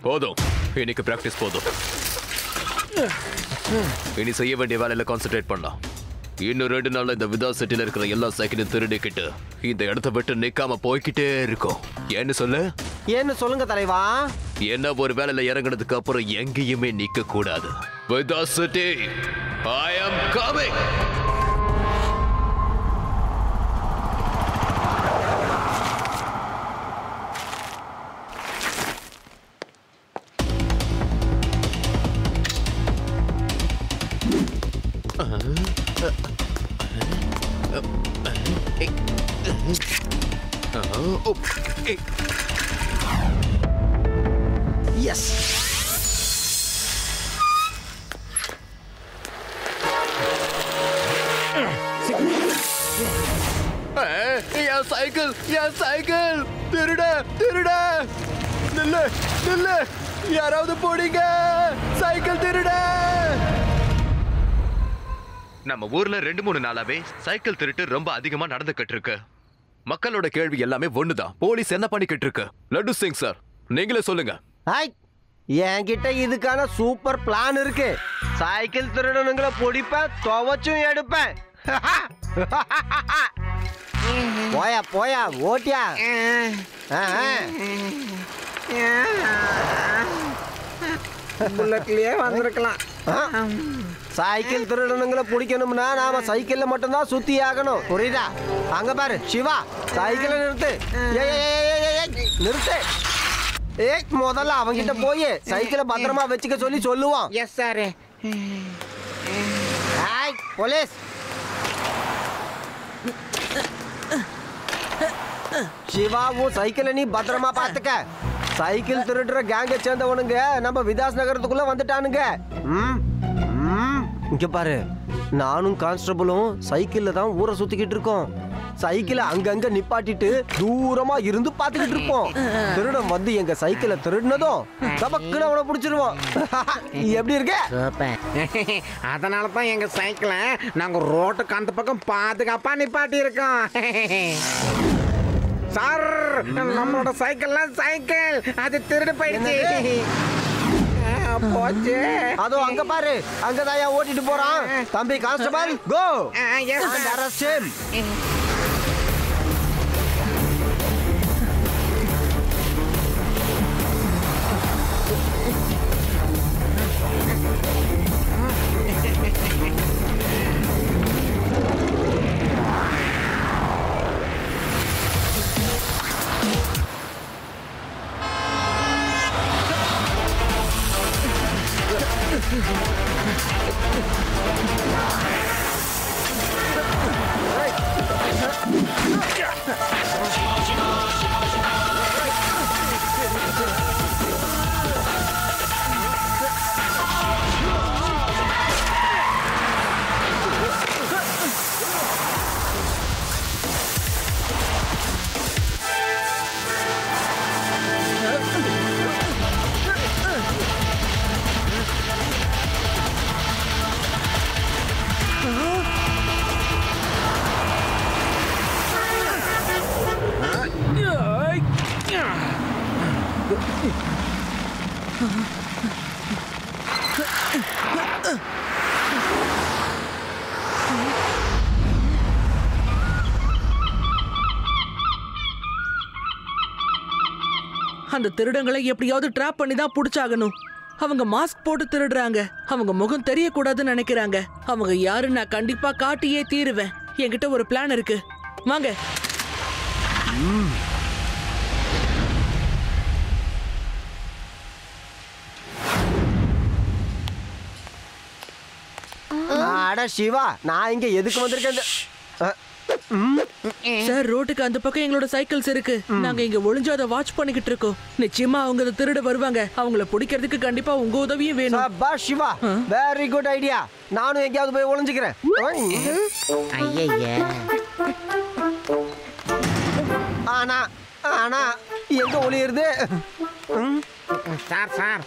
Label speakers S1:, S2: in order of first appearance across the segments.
S1: போதும், இன்னைக்கு பிராக்டிஸ் போதும். இனி செய்ய வேண்டிய வேலையில கான்சென்ட்ரேட் பண்ணலாம். இன்னும் 2 நாள்ல இந்த விதா சிட்டில இருக்கிற எல்லா சைக்கிளும் திருடிக்கிட்டு இந்த இடத்த விட்டு நிக்காம போய்கிட்டே இருக்கும். என்ன சொல்லுங்க தலைவா. என்ன ஒரு வேலையில இறங்குனதுக்கு அப்புறம் எங்கேயுமே நிக்க கூடாது. விதா city, I am coming.
S2: Yes.
S1: Cycle திருட நில்லு யாராவது போடுங்க. சைக்கிள் திருட. நம்ம ஊர்ல 2-3 நாளாவே சைக்கிள் திருட்டு ரொம்ப அதிகமா நடந்துகிட்டு இருக்கு. மக்களோட கேள்வி எல்லாமே ஒண்ணுதான், போலீஸ் என்ன பண்ணிக்கிட்டு இருக்கு? லட்டு சிங் சார், நீங்களே சொல்லுங்க.
S2: என்கிட்ட இதுக்கான சூப்பர் பிளான் இருக்கு. சைக்கிள் திருடனுங்களை பிடிப்பேன், துவச்சும் எடுப்பேன். போயா ஓட்டியா.
S3: புல்லட்லயே வந்திருக்கலாம்.
S2: சைக்கிள் திருடனுங்களை பிடிக்கணும்னா நாம சைக்கிள்ல மட்டும்தான் சுத்தி ஆகணும், புரியுதா? அங்க பாரு சிவா, சைக்கிளை நிறுத்து. நிறுத்து. முதல்ல அவங்கிட்ட போய் சைக்கிளை பத்திரமா வச்சுக்க சொல்லி சொல்லுவான்.
S3: Yes sir.
S2: போலீஸ். சிவாவும் சைக்கிளை நீ பத்திரமா பாத்துக்க. சைக்கிள் திருடுற கேங்க சேர்ந்தவனுங்க நம்ம விதாஸ் நகரத்துக்குள்ள வந்துட்டானுங்க. இங்க பாரு, நானும் கான்ஸ்டபிளும் சைக்கிள்ல தான் ஊரை சுத்திக்கிட்டு இருக்கோம். சைக்கிளை அங்கங்க நிப்பாட்டிட்டு தூரமா இருந்து பாத்துக்கிட்டு இருப்போம். திருடன் வந்து எங்க சைக்கிளை திருடினதும் தபக்குன்னு அவனை பிடிச்சிருவோம். எப்படி இருக்கு?
S3: அதனாலதான் எங்க சைக்கிளை நாங்க ரோட்டுக்கு அந்த பக்கம் பாதுகாப்பா நிப்பாட்டி இருக்கோம். சார், நம்மளோட சைக்கிள் அது திருடு போயிடுச்சு. போச்சு.
S2: அதோ அங்க பாரு, அங்கதான் ஓட்டிட்டு போறான். தம்பி கான்ஸ்டபிள், கோ. Arrest him.
S4: அந்த திருடங்களை எப்படியாவது ட்ராப் பண்ணி தான் புடிச்சாகணும். அவங்க மாஸ்க் போட்டு திருடுறாங்க. அவங்க முகம் தெரியக்கூடாதுன்னு நினைக்கிறாங்க. அவங்க யாரு நான் கண்டிப்பா காட்டியே தீருவேன். என்கிட்ட ஒரு பிளான் இருக்கு, வாங்க.
S2: அட சிவா, நான் இங்க எதுக்கு வந்திருக்கேன்?
S4: சார், ரோட்டுக்கு அந்த பக்கம் எங்களோட சைக்கிள்ஸ் இருக்கு. நாங்க இங்க ஒளிஞ்சு அதை வாட்ச் பண்ணிக்கிட்டு இருக்கோம். நிச்சயமா அவங்க அதை திருட வருவாங்க. அவங்கள பிடிக்கிறதுக்கு கண்டிப்பா உங்க உதவியும் வேணும்.
S2: Boss Siva, very good idea. நானும் எங்கேயாவது போய் ஒளிஞ்சுக்கிறேன். ஆனா எங்க ஒளியுறது?
S3: சார் சார்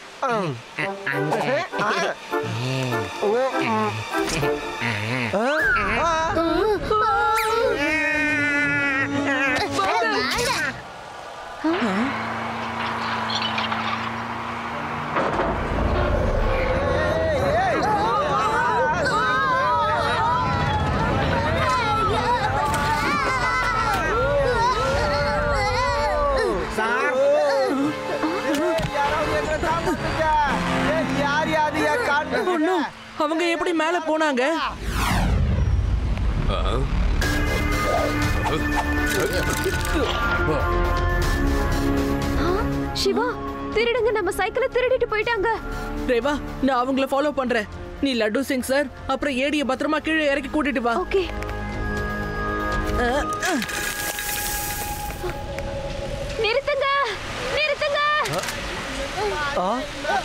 S4: அவங்க எப்படி மேல போனாங்க?
S5: சிவா, திருடுங்க நம்ம சைக்கிளை திருடிட்டு போயிட்டாங்க.
S4: ரேவா, நான் அவங்கள ஃபாலோ பண்றேன். நீ லட்டு சிங் சார் அப்புறம் ஏடிய பத்திரமா கீழே இறக்கி கூட்டிட்டு வா.
S5: ஓகே. நிறுத்துங்க நிறுத்துங்க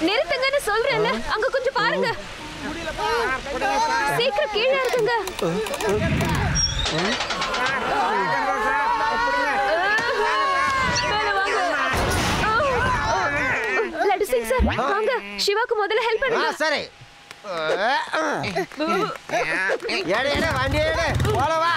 S5: நிறுத்துங்கன்னு சொல்றேன்ல, அங்க கொஞ்சம் பாருங்க. சீக்கிரம் கீழே இருக்குங்க. லட்டு சிங் சார் வாங்க, சிவாக்கு முதல்ல ஹெல்ப் பண்ணுங்க.
S2: சரி. எடு வண்டி எடு, போலவா.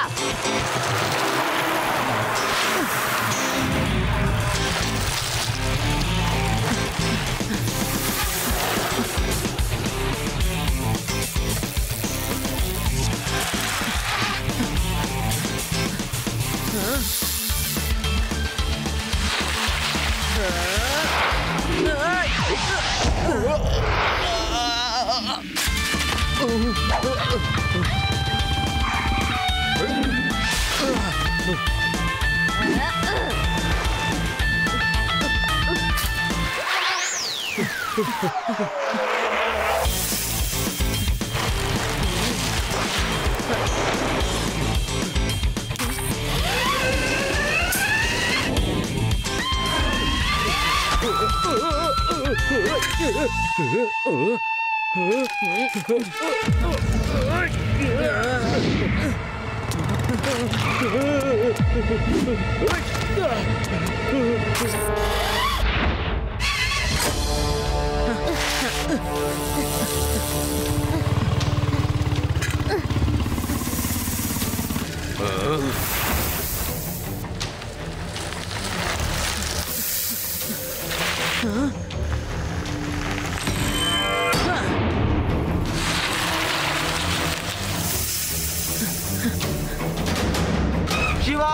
S2: சிவா!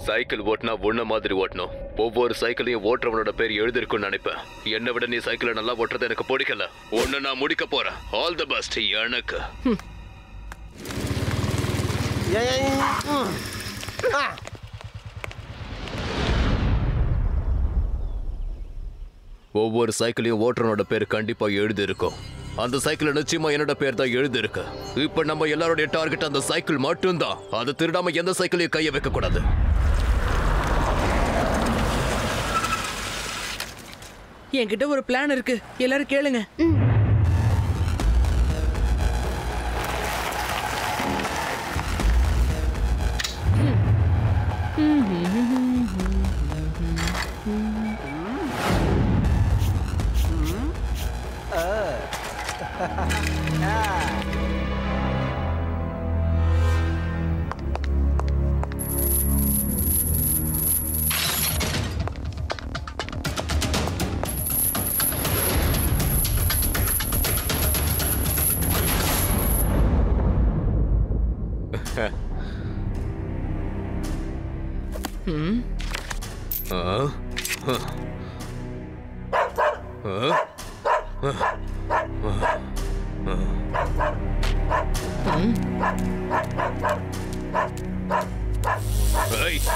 S1: சைக்கிள் ஓட்டினா உன்ன மாதிரி ஓட்டணும். ஒவ்வொரு சைக்கிளையும் ஓட்டுறவனோட பேர் எழுதிருக்குன்னு நினைப்பேன். என்னை விட நீ சைக்கிளை நல்லா ஓட்டுறது எனக்கு பிடிக்கல. ஒன்னு நான் முடிக்க போறேன். ஆல் தி பெஸ்ட் எனக்கு. ஒவ்வொரு சைக்கிளையும் ஓட்டுறவனோட பேர் கண்டிப்பா எழுதி இருக்கும். அந்த சைக்கிள் நிச்சயமா என்னோட பேர் தான் எழுதி இருக்கு. இப்ப நம்ம எல்லாரோட டார்கெட் அந்த சைக்கிள் மட்டும்தான். அதை திருடாம எந்த சைக்கிளையும் கைய வைக்க கூடாது.
S4: என்கிட்ட ஒரு பிளான் இருக்கு, எல்லாரும் கேளுங்க.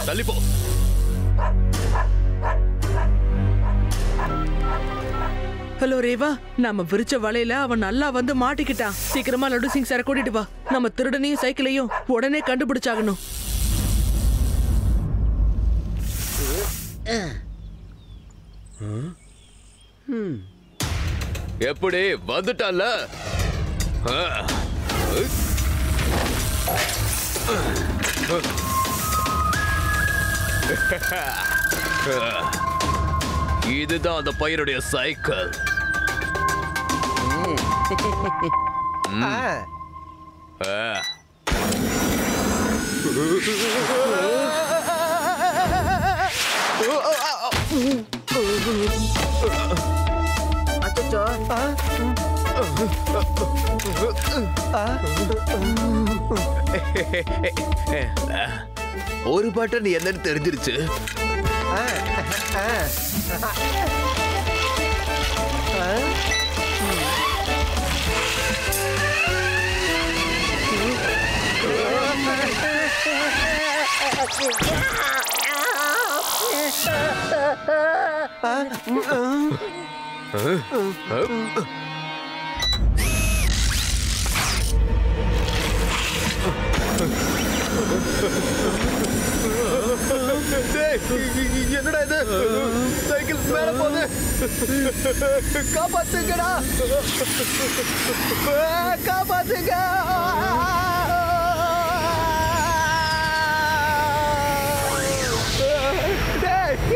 S1: தள்ளி போ.
S4: ஹலோ ரேவா, நம்ம விரிச்ச வலையில அவன் நல்லா வந்து மாட்டிக்கிட்டான். சீக்கிரமா லட்டு சிங் சார கூட்டிட்டு வா. நம்ம திருடனையும் சைக்கிளையும் உடனே கண்டுபிடிச்சாகணும்.
S1: எப்படி வந்துட்டால? இதுதான் அந்த பையனுடைய சைக்கிள். ஒரு பட்டன் என்னன்னு தெரிஞ்சிருச்சு. என்னடா இது? சைக்கிள் மேல போகுது. காப்பாத்துங்கடா, காப்பாத்துங்க.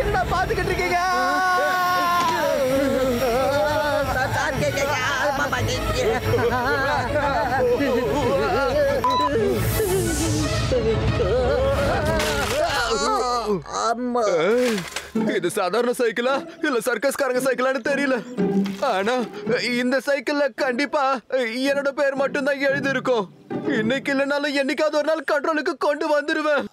S1: என்னடா பாத்துக்கிட்டு இருக்கீங்க? இது சாதாரண சைக்கிளா இல்ல சர்க்கஸ்காரங்க சைக்கிளான்னு தெரியல. ஆனா இந்த சைக்கிள்ல கண்டிப்பா என்னோட பேர் மட்டும் தான் எழுதி இருக்கும். இன்னைக்கு இல்லைனாலும் என்னைக்காவது ஒரு நாள் கண்ட்ரோலுக்கு கொண்டு வந்துருவேன்.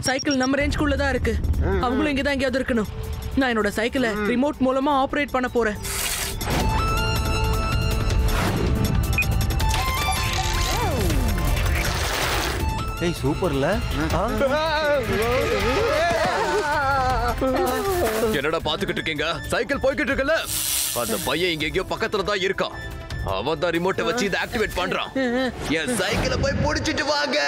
S4: சைக்கிள் நம்ம ரேஞ்சுக்குள்ள தான் இருக்கு. அவங்களும் இங்க தான் எங்கேயாவது இருக்கணும். நான் என்னோட சைக்கிளை ரிமோட் மூலமா ஆபரேட் பண்ண போறேன்.
S2: ஏய் சூப்பர்ல.
S1: என்னடா பாத்துக்கிட்டு இருக்கீங்க? சைக்கிள் போய்கிட்டு இருக்குல்ல, அந்த பையன் இங்க எங்கேயோ பக்கத்துல தான் இருக்கான். அவன் தான் ரிமோட்டை வச்சு இதை ஆக்டிவேட் பண்றான். என் சைக்கிளை போய் புடிச்சிட்டு வாங்க.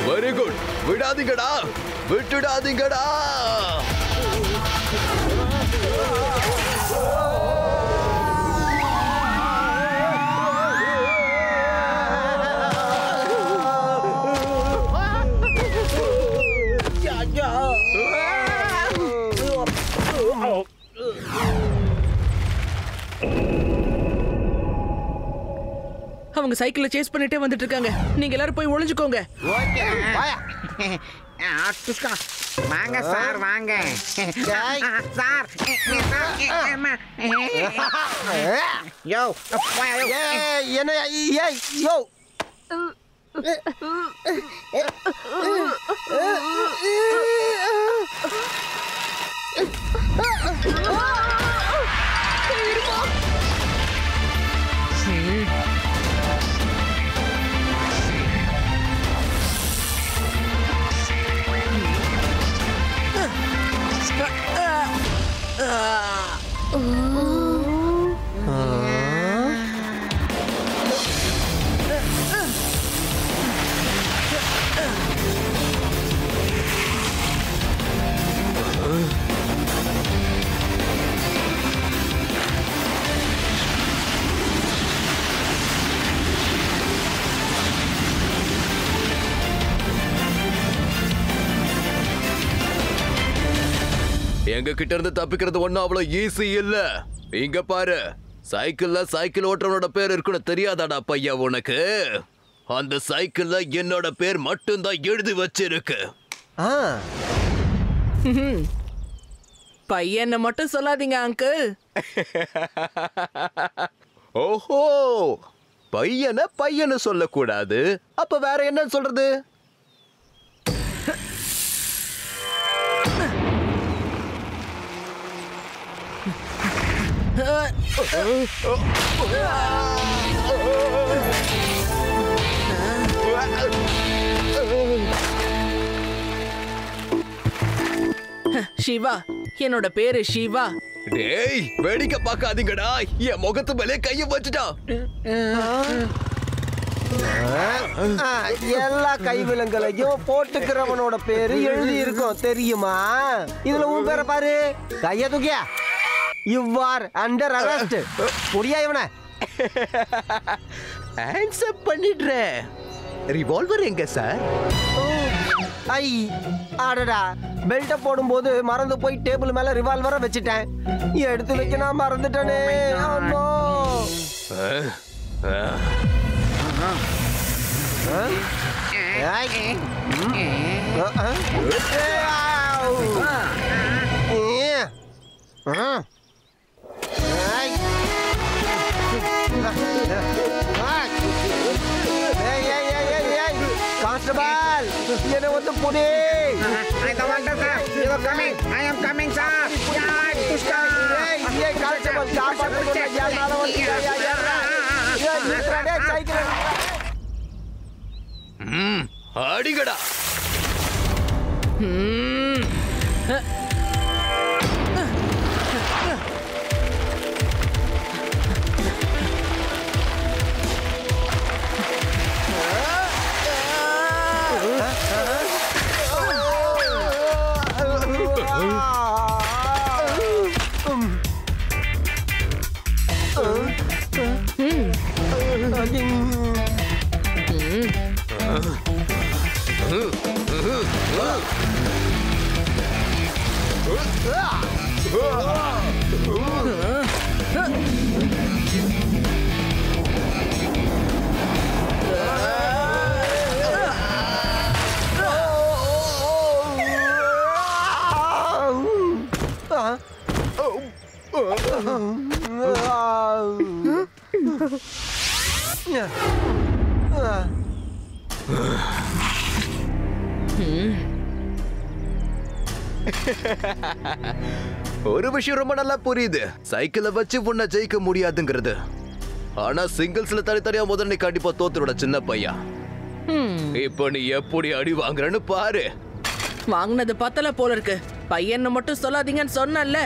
S1: Very good. விடாதீங்கடா, விட்டுடாதீங்கடா.
S4: அவங்க சைக்கிள சேஸ் பண்ணிட்டே வந்துட்டு இருக்காங்க. நீங்க எல்லாரும் போய் ஒளிஞ்சுக்கோங்க.
S2: ஓகே வாயா.
S3: துஷ்கா வாங்க சார் வாங்க சார் யோ
S2: என்ன யோ
S1: எங்க கிட்ட இருந்து தப்பிக்கிறது ஒண்ணும் அவ்வளவு ஈஸி இல்ல. இங்க பாரு, சைக்கிள் ஓட்டுறவனோட பேர் இருக்குன்னு தெரியாதாடா பையா உனக்கு? அந்த சைக்கிள்ல என்னோட பேர் மட்டும்தான் எழுதி வச்சிருக்கு.
S4: பையனை மட்டும் சொல்லாதீங்க அங்கிள்.
S1: ஓஹோ, பையனை சொல்லக்கூடாது, அப்ப வேற என்ன சொல்றது?
S4: சிவா, என்னோட பேரு சிவா.
S1: டேய், வேடிக்கை பார்க்காதீங்கடா, என் முகத்து மேலே கைய வச்சுட்டான்.
S2: எல்லா கைவிலங்களையும் போட்டுக்கிறவனோட பேரு எழுதி இருக்கும் தெரியுமா? இதுல உன் பேரை பாரு. கைய தூக்கியா, you are under arrest. புரியா இவனை?
S1: ஆன்சர் பண்ணிடுறேன். ரிவால்வர் எங்க சார்?
S2: ஐ ஆடடா, பெல்ட்ட போடும்போது மறந்து போய் டேபிள் மேல ரிவால்வரை வச்சுட்டேன். எடுத்து வைக்க நான் மறந்துட்டேனே. அம்மா. கான்ஸ்டபிள், என்ன வந்து புடி.
S3: I don't want to sir. You are coming. I am coming sir. துஷ்கா
S2: ஏய் கான்ஸ்டபிள், காப்பாத்து யாரால வந்து ஏய் சைக்கிள்
S1: அடிங்கடா. ஒரு விஷயம் ரொம்ப நல்லா புரியுது. சைக்கிளை வச்சு உன்னை ஜெயிக்க முடியாதுங்கிறது. ஆனா சிங்கிள்ஸ்ல தனித்தனியா முதல்ல நீ கண்டிப்பா தோத்துருட சின்ன பையா. இப்போ நீ எப்படி அடி வாங்குறன்னு பாரு.
S4: வாங்கினது பத்தல போல இருக்கு. பையனை மட்டும் சொல்லாதீங்கன்னு சொன்னல.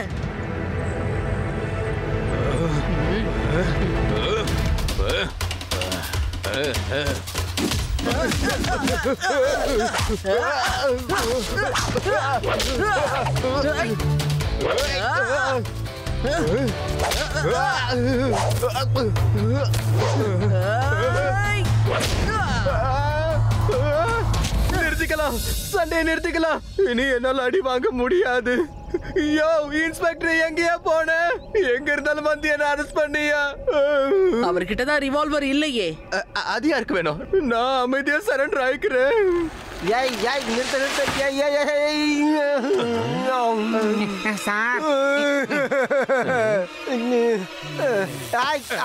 S1: நிறுத்திக்கலாம், சண்டையை நிறுத்திக்கலாம். இனி என்னால அடி வாங்க முடியாது. யோ இன்ஸ்பெக்டர், எங்கேயா போன? எங்க இருந்தாலும் வந்து என்ன அரெஸ்ட் பண்ணியா?
S4: அவர்கிட்ட தான் ரிவால்வர் இல்லையே.
S1: அது யாருக்கு வேணும்? நான் அமைதியா சரண்டர் ஆயிக்கிறேன்.
S2: ஏய் ஏய் நிறுத்த நிறுத்த. ஏய் ஏய்
S3: சார்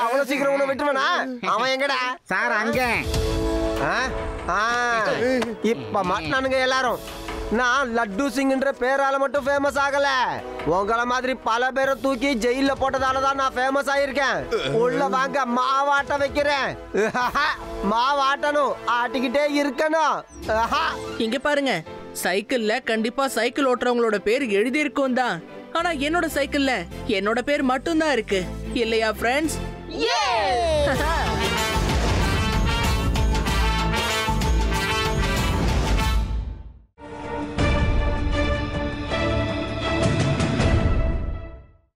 S2: அவ்வளவு சீக்கிரம் உன்னை விட்டுவனா? அவன் எங்கடா?
S3: சார் அங்க
S2: இப்ப மாட்டினானுங்க எல்லாரும். நான் லட்டு சிங்ன்ற பேரால மட்டும் ஃபேமஸ் ஆகல, உங்களை மாதிரி பல பேரை தூக்கி ஜெயில போட்டதாலதான் நான் ஃபேமஸ் ஆயிருக்கேன். உள்ள வாங்க, மாவாட்ட வைக்கிறேன். மாவாட்டணும், ஆட்டிக்கிட்டே இருக்கணும்.
S4: இங்க பாருங்க, சைக்கிள்ல கண்டிப்பா சைக்கிள் ஓட்டுறவங்களோட பேர் எழுதி இருக்கும் தான். ஆனா என்னோட சைக்கிள்ல என்னோட பேர் மட்டும் தான் இருக்கு இல்லையா ஃப்ரெண்ட்ஸ்?